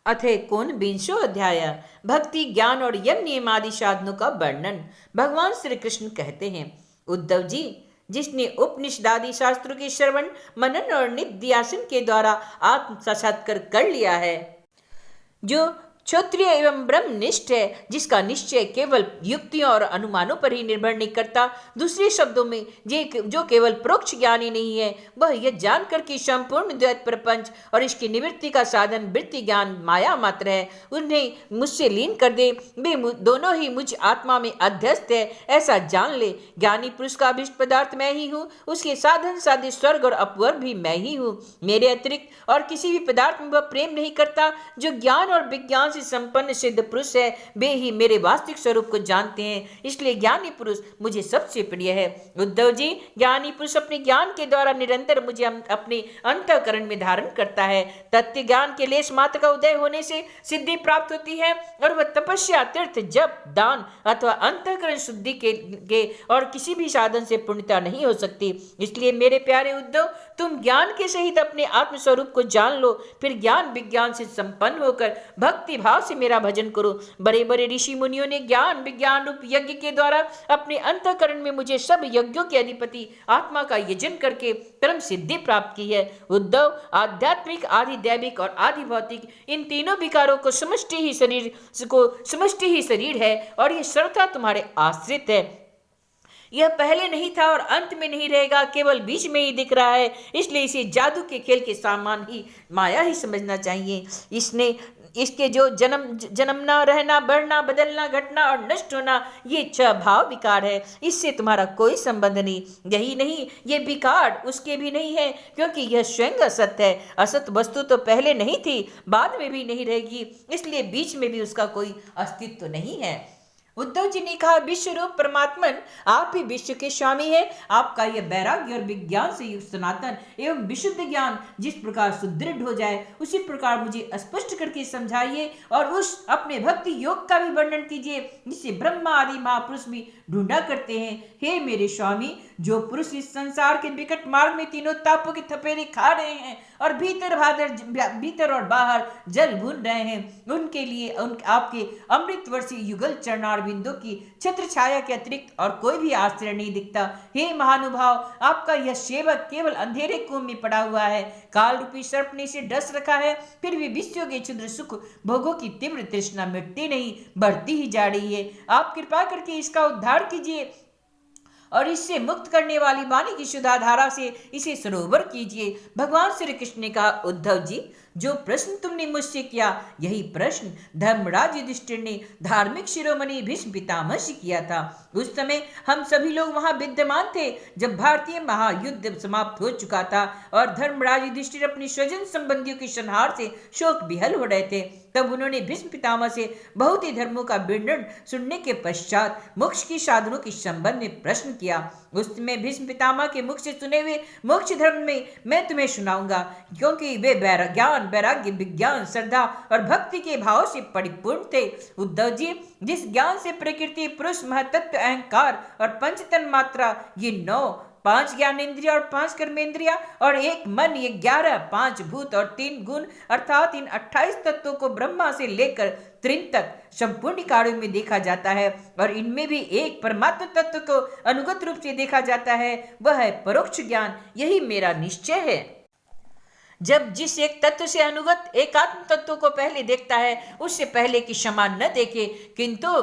अथे कोन विंशो अध्याय भक्ति ज्ञान और यम नियम आदि साधनों का वर्णन। भगवान श्री कृष्ण कहते हैं, उद्धव जी, जिसने उपनिषदादि शास्त्रों के श्रवण मनन और निध्यासन के द्वारा आत्म साक्षात्कार कर लिया है, जो क्षत्रिय एवं ब्रह्मनिष्ठ है, जिसका निश्चय केवल युक्तियों और अनुमानों पर ही निर्भर नहीं करता, दूसरे शब्दों में जो केवल प्रोक्ष ज्ञानी नहीं है, वह यह जानकर कि संपूर्ण द्वैत प्रपंच और इसकी निवृत्ति का साधन वृत्ति ज्ञान माया मात्र है, उन्हें मुझसे लीन कर दे, वे दोनों ही मुझ आत्मा में अध्यस्त है, ऐसा जान ले। ज्ञानी पुरुष का अभिष्ट पदार्थ मैं ही हूँ, उसके साधन साध्य स्वर्ग और अपवर्ग भी मैं ही हूँ। मेरे अतिरिक्त और किसी भी पदार्थ में वह प्रेम नहीं करता। जो ज्ञान और विज्ञान से संपन्न सिद्ध पुरुष है, वे ही मेरे वास्तविक स्वरूप को जानते हैं, इसलिए ज्ञानी पुरुष मुझे सबसे प्रिय है। उद्धव जी, ज्ञानी पुरुष अपने ज्ञान के द्वारा निरंतर मुझे अपने अंतःकरण में धारण करता है। तत्व ज्ञान के लेश मात्र का उदय होने से सिद्धि प्राप्त होती है, और वह तपस्या, तीर्थ, जप, दान अथवा अंतःकरण शुद्धि के और किसी भी साधन से पूर्णता नहीं हो सकती। इसलिए मेरे प्यारे उद्धव, तुम ज्ञान के सहित अपने आत्म स्वरूप को जान लो, फिर ज्ञान विज्ञान से संपन्न होकर भक्ति भाव से मेरा भजन करो। बड़े बड़े ऋषि मुनियों ने ज्ञान विज्ञान रूप यज्ञ के द्वारा अपने अंतःकरण में मुझे सब यज्ञों के अधिपति आत्मा का यजन करके परम सिद्धि प्राप्त की है। उद्धव, आध्यात्मिक, आदि दैविक और आदि भौतिक, इन तीनों विकारों को समष्टि ही शरीर है, और ये सर्वथा तुम्हारे आश्रित है। यह पहले नहीं था और अंत में नहीं रहेगा, केवल बीच में ही दिख रहा है, इसलिए इसे जादू के खेल के सामान ही माया ही समझना चाहिए। इसके जो जन्मना, रहना, बढ़ना, बदलना, घटना और नष्ट होना, ये 6 भाव विकार है, इससे तुम्हारा कोई संबंध नहीं। यही नहीं, ये विकार उसके भी नहीं है, क्योंकि यह स्वयं असत है। असत वस्तु तो पहले नहीं थी, बाद में भी नहीं रहेगी, इसलिए बीच में भी उसका कोई अस्तित्व नहीं है। उद्धव जी ने कहा, विश्व रूप परमात्मन, आप ही विश्व के स्वामी हैं। आपका यह वैराग्य और विज्ञान से युक्त सनातन एवं विशुद्ध ज्ञान जिस प्रकार सुदृढ़ हो जाए, उसी प्रकार मुझे स्पष्ट करके समझाइए, और उस अपने भक्ति योग का भी वर्णन कीजिए, जिसे ब्रह्मा आदि महापुरुष भी ढूंढा करते हैं। हे मेरे स्वामी, जो पुरुष इस संसार के विकट मार्ग में तीनों तापों के थपेरे खा रहे हैं और भीतर और बाहर जल भून रहे हैं, उनके लिए आपके अमृत वर्षी युगल चरणार बिंदु की छत्र छाया के अतिरिक्त और कोई भी आश्रय नहीं दिखता। हे महानुभाव, आपका यह सेवक केवल अंधेरे कुंभ में पड़ा हुआ है, काल रूपी सर्प ने इसे डस रखा है, फिर भी विश्व के क्षुद्र सुख भोगों की तीव्र तृष्णा मिटती नहीं, बढ़ती ही जा रही है। आप कृपा करके इसका उद्धार कीजिए और इससे मुक्त करने वाली वाणी की शुद्धा धारा से इसे सरोवर कीजिए। भगवान श्री कृष्ण ने कहा, उद्धव जी, जो प्रश्न तुमने मुझसे किया, यही प्रश्न धर्मराज युधिष्ठिर ने धार्मिक शिरोमणि भीष्म पितामह से किया था। उस समय हम सभी लोग वहां विद्यमान थे, जब भारतीय महायुद्ध समाप्त हो चुका था और धर्मराज युधिष्ठिर अपनी स्वजन संबंधियों के संहार से शोक विहल हो रहे थे। तब उन्होंने भीष्म पितामह से बहुत ही धर्मों का वर्णन सुनने के पश्चात मोक्ष की साधनों के संबंध में प्रश्न किया। उस समय भीष्म पितामह के मुख से सुने हुए मोक्ष धर्म में मैं तुम्हें सुनाऊंगा, क्योंकि वे ज्ञान, वैराग्य, विज्ञान, श्रद्धा और भक्ति के भाव से परिपूर्ण थे। उद्धव जी, जिस ज्ञान से प्रकृति, पुरुष, महतत्व, अहंकार और पंचतन मात्रा, ये 9, 5 ज्ञानेन्द्रिया और 5 कर्मेंद्रिया और 1 मन, ये 11, 5 भूत और 3 गुण अर्थात इन 28 तत्वों को ब्रह्मा से लेकर त्रिन तक संपूर्ण कार्यों में देखा जाता है, और इनमें भी एक परमात्म तत्व को अनुगत रूप से देखा जाता है, वह है परोक्ष ज्ञान। यही मेरा निश्चय है। जब जिस एक तत्व से अनुगत एक आत्म तत्व को पहले देखता है, उससे पहले कि समान न देखे, किंतु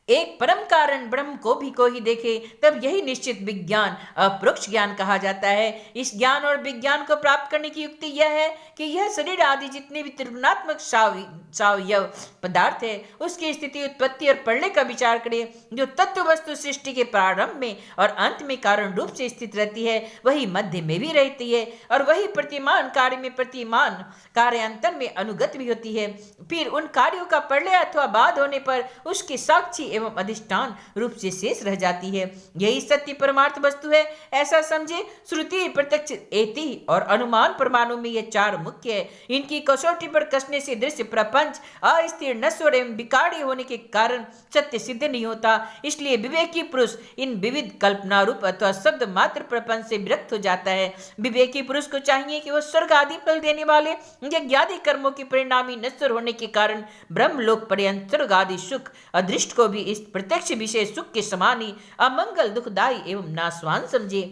एक परम कारण ब्रह्म को ही देखे, तब यही निश्चित विज्ञान, अपरोक्ष ज्ञान कहा जाता है। इस ज्ञान और विज्ञान को प्राप्त करने की युक्ति यह है कि यह शरीर आदि जितने भी त्रिगुणात्मक सावयव पदार्थ है, उसकी स्थिति, उत्पत्ति और प्रलय का विचार करें। जो तत्व वस्तु सृष्टि के प्रारंभ में और अंत में कारण रूप से स्थित रहती है, वही मध्य में भी रहती है, और वही प्रतिमान कार्य में प्रतिमान कार्यांतर में अनुगत भी होती है। फिर उन कार्यों का प्रलय अथवा बाध होने पर उसके साक्षी एवं अधिष्ठान रूप से शेष रह जाती है। यही सत्य परमार्थ वस्तु है, ऐसा समझे। श्रुति, प्रत्यक्ष, एति और अनुमान प्रमाणों में ये चार मुख्य है। इनकी कसौटी पर कसने से दृश्य प्रपंच अस्थिर, नश्वर एवं विकारी होने के कारण सत्य सिद्ध नहीं होता। इसलिए विवेकी पुरुष इन विविध कल्पना रूप अथवा शब्द मात्र प्रपंच से विरक्त हो जाता है। विवेकी पुरुष को चाहिए कि वह स्वर्ग आदि फल देने वाले यज्ञादि कर्मों के परिणामी नश्वर होने के कारण ब्रह्मलोक पर्यंत स्वर्ग आदि सुख अदृष्ट को भी इस प्रत्यक्ष विषय सुख के समान ही अमंगल, दुखदायी एवं नाशवान समझे।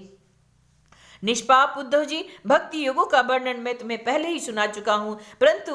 निष्पाप उद्धव जी, भक्ति योगों का वर्णन मैं तुम्हें पहले ही सुना चुका हूँ, परंतु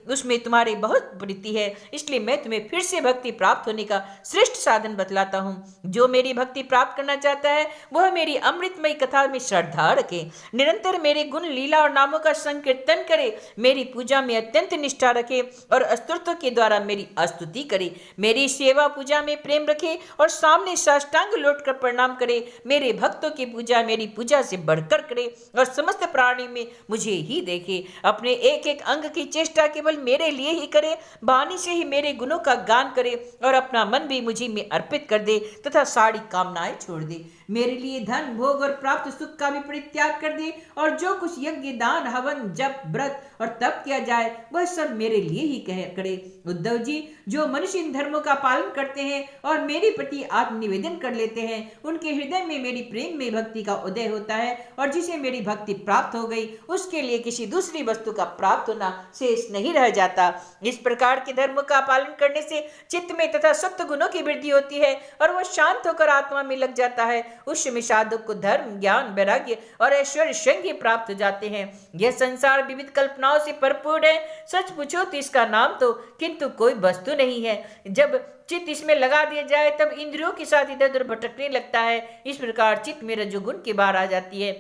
उसमें तुम्हारी बहुत प्रीति है, इसलिए मैं तुम्हें फिर से भक्ति प्राप्त होने का श्रेष्ठ साधन बतलाता हूँ। जो मेरी भक्ति प्राप्त करना चाहता है वह मेरी अमृतमयी कथा में श्रद्धा रखे, निरंतर मेरे गुण, लीला और नामों का संकीर्तन करे, मेरी पूजा में अत्यंत निष्ठा रखे और स्तुतियों के द्वारा मेरी स्तुति करे, मेरी सेवा पूजा में प्रेम रखे और सामने साष्टांग लौटकर प्रणाम करे, मेरे भक्तों की पूजा मेरी पूजा से बढ़कर करे और समस्त प्राणी में मुझे ही देखे, अपने एक एक अंग की चेष्टा केवल मेरे लिए ही करे, वाणी से ही मेरे गुणों का गान करे और अपना मन भी मुझे में अर्पित कर दे तथा सारी कामनाएं छोड़ दे, मेरे लिए धन, भोग और प्राप्त सुख का भी परित्याग कर दे और जो कुछ यज्ञ, दान, हवन, जप, व्रत और तप किया जाए वह सब मेरे लिए ही करे। उद्धव जी, जो मनुष्य इन धर्मों का पालन करते हैं और मेरे प्रति आत्मनिवेदन कर लेते हैं, उनके हृदय में मेरी प्रेम में भक्ति का उदय होता है और जिसे मेरी भक्ति प्राप्त हो गई उसके लिए किसी दूसरी वस्तु का प्राप्त होना शेष नहीं रह जाता। इस प्रकार के धर्मों का पालन करने से चित्त में तथा सप्त गुणों की वृद्धि होती है और वह शांत होकर आत्मा में लग जाता है। उस समय साधक को धर्म, ज्ञान, वैराग्य और ऐश्वर्य स्वयं ही प्राप्त हो जाते हैं। यह संसार विविध कल्पनाओं से भरपूर है, सच पूछो तो इसका नाम तो किंतु कोई वस्तु नहीं है। जब चित्त इसमें लगा दिया जाए तब इंद्रियों के साथ इधर उधर भटकने लगता है। इस प्रकार चित्त में रजोगुण की बाहर आ जाती है,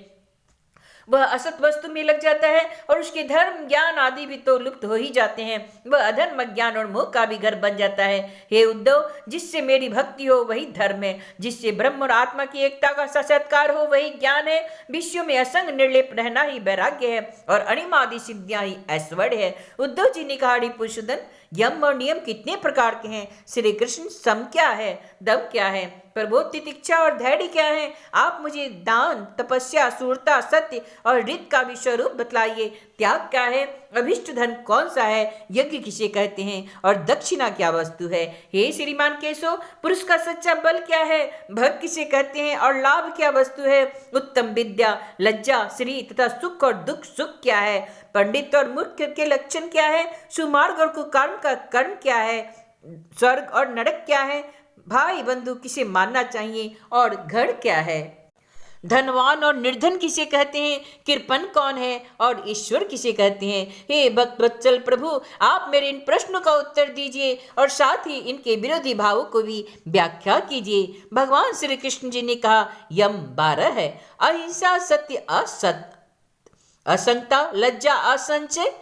वह असत वस्तु में लग जाता है और उसके धर्म, ज्ञान आदि भी तो लुप्त हो ही जाते हैं। वह अधर्म, ज्ञान और मोह का भी घर बन जाता है। हे उद्धव, जिससे मेरी भक्ति हो वही धर्म है, जिससे ब्रह्म और आत्मा की एकता का साक्षात्कार हो वही ज्ञान है, विषयों में असंग निर्लेप रहना ही वैराग्य है और अणिमादि सिद्धियां ही ऐश्वर्य है। उद्धव जी ने कहा, रिपुसुदन, यम और नियम कितने प्रकार के हैं? श्री कृष्ण, सम क्या है, दम क्या है, प्रबोध, तितिक्षा और धैर्य क्या है? आप मुझे दान, तपस्या, सूरता, सत्य और रित का भी स्वरूप बतलाइए। त्याग क्या है, अभिष्ट धन कौन सा है, यज्ञ किसे कहते हैं और दक्षिणा क्या वस्तु है? हे श्रीमान केशव, पुरुष का सच्चा बल क्या है, भग किसे कहते हैं और लाभ क्या वस्तु है? उत्तम विद्या, लज्जा, श्री तथा सुख और दुख सुख क्या है? पंडित और मूर्ख के लक्षण क्या है? सुमार्ग और कुकर्म का कर्म क्या है? स्वर्ग और नरक क्या है? भाई बंधु किसे मानना चाहिए और घर क्या है? धनवान और निर्धन किसे कहते हैं? कृपण कौन है और ईश्वर किसे कहते हैं? हे भक्त वत्सल प्रभु, आप मेरे इन प्रश्नों का उत्तर दीजिए और साथ ही इनके विरोधी भावों को भी व्याख्या कीजिए। भगवान श्री कृष्ण जी ने कहा, यम 12 है, अहिंसा, सत्य, असत, असंगता, लज्जा, असंचय,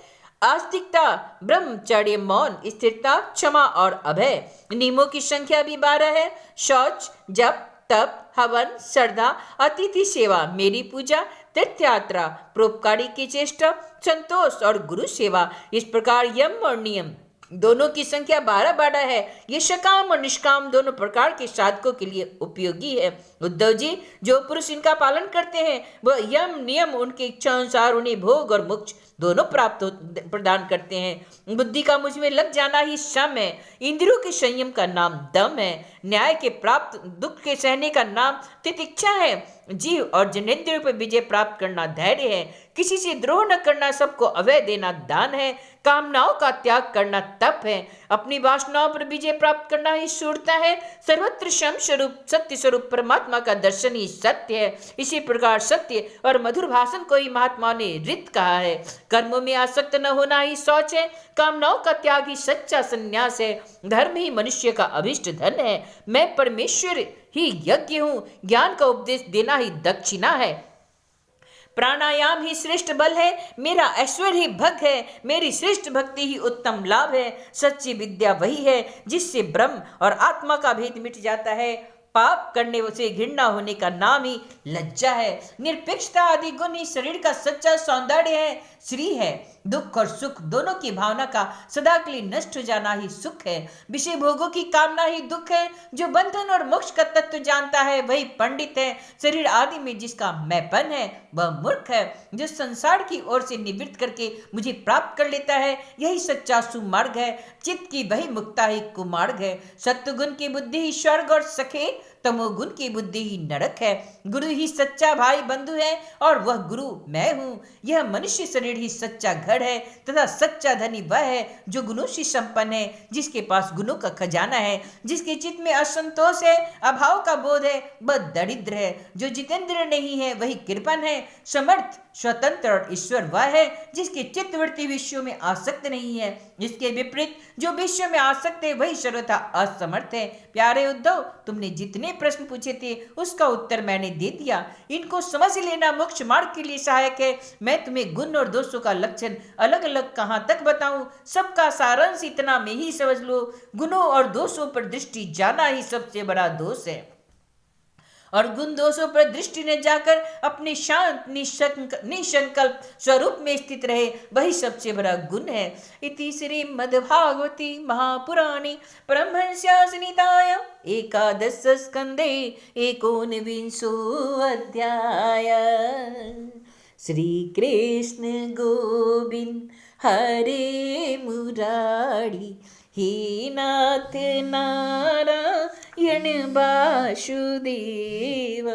आस्तिकता, ब्रह्मचर्य, मौन, स्थिरता, क्षमा और अभय। नियमों की संख्या भी 12 है। शौच, जप, तप, हवन, श्रद्धा, अतिथि सेवा, मेरी पूजा, तीर्थ यात्रा, परोपकारी की चेष्टा, संतोष और गुरु सेवा। इस प्रकार यम और नियम दोनों की संख्या 12 है। ये सकाम और निष्काम दोनों प्रकार के साधकों के लिए उपयोगी है। उद्धव जी, जो पुरुष इनका पालन करते हैं वह यम नियम उनके इच्छा अनुसार उन्हें भोग और मोक्ष दोनों प्रदान करते हैं। बुद्धि का मुझ में लग जाना ही सम है, इंद्रियों के संयम का नाम दम है, न्याय के प्राप्त दुख के सहने का नाम तितिक्षा है, जीव और जनेंद्रियों पर विजय प्राप्त करना धैर्य है, किसी से द्रोह न करना, सबको अभय देना दान है, कामनाओं का त्याग करना तप है, अपनी वासनाओं पर विजय प्राप्त करना ही शूरता है, सर्वत्र शम स्वरूप सत्य स्वरूप परमात्मा का दर्शन ही सत्य है। इसी प्रकार सत्य और मधुर भाषण को ही महात्मा ने रित कहा है। कर्मों में आसक्त न होना ही शौच है, कामनाओं का त्याग ही सच्चा संन्यास है, धर्म ही मनुष्य का अभिष्ट धन है, मैं परमेश्वर ही यज्ञ हूँ, ज्ञान का उपदेश देना ही दक्षिणा है, प्राणायाम ही श्रेष्ठ बल है, मेरा ऐश्वर्य ही भग है, मेरी श्रेष्ठ भक्ति ही उत्तम लाभ है, सच्ची विद्या वही है जिससे ब्रह्म और आत्मा का भेद मिट जाता है, पाप करने से घृणा होने का नाम ही लज्जा है, निरपेक्षता आदि गुण ही शरीर का सच्चा सौंदर्य है, श्री है, दुख और सुख दोनों की भावना का सदा के लिए नष्ट हो जाना ही सुख है। विषय भोगों की कामना ही दुख है। जो बंधन और मोक्ष का तत्व जानता है वही पंडित है। शरीर आदि में जिसका मैंपन है वह मूर्ख है। जो संसार की ओर से निवृत्त करके मुझे प्राप्त कर लेता है यही सच्चा सुमार्ग है। चित्त की वही मुक्ता ही कुमार्ग है। सत्वगुण की बुद्धि ही स्वर्ग और सखे, तमोगुण की बुद्धि ही नरक है। गुरु ही सच्चा भाई बंधु है और वह गुरु मैं हूँ। यह मनुष्य शरीर ही सच्चा घर है तथा सच्चा धनी वह है जो गुणों से संपन्न है, जिसके पास गुणों का खजाना है। जिसके चित्त में असंतोष है, अभाव का बोध है, वह दरिद्र है। जो जितेंद्र नहीं है वही कृपण है। समर्थ, स्वतंत्र और ईश्वर वह है जिसकी चित्तवृत्ति विषयों में आसक्त नहीं है। इसके विपरीत जो विषयों में आसक्त है वही सर्वथा असमर्थ है। प्यारे उद्धव, तुमने जितने प्रश्न पूछे थे उसका उत्तर मैंने दे दिया। इनको समझ लेना मोक्ष मार्ग के लिए सहायक है। मैं तुम्हें गुण और दोषों का लक्षण अलग अलग कहाँ तक बताऊं, सबका सारांश इतना में ही समझ लो। गुणों और दोषों पर दृष्टि जाना ही सबसे बड़ा दोष है और गुण दोषों पर दृष्टि न जाकर अपने शांत निसंकल्प स्वरूप में स्थित रहे वही सबसे बड़ा गुण है। इति श्रीमद्भागवती महापुराणे परमहंस्यासनितायां एकादश स्कंदे एकोनविंशो अध्याय। श्री कृष्ण गोविंद हरे मुरारी, हे नाथ नारायण वासुदेव।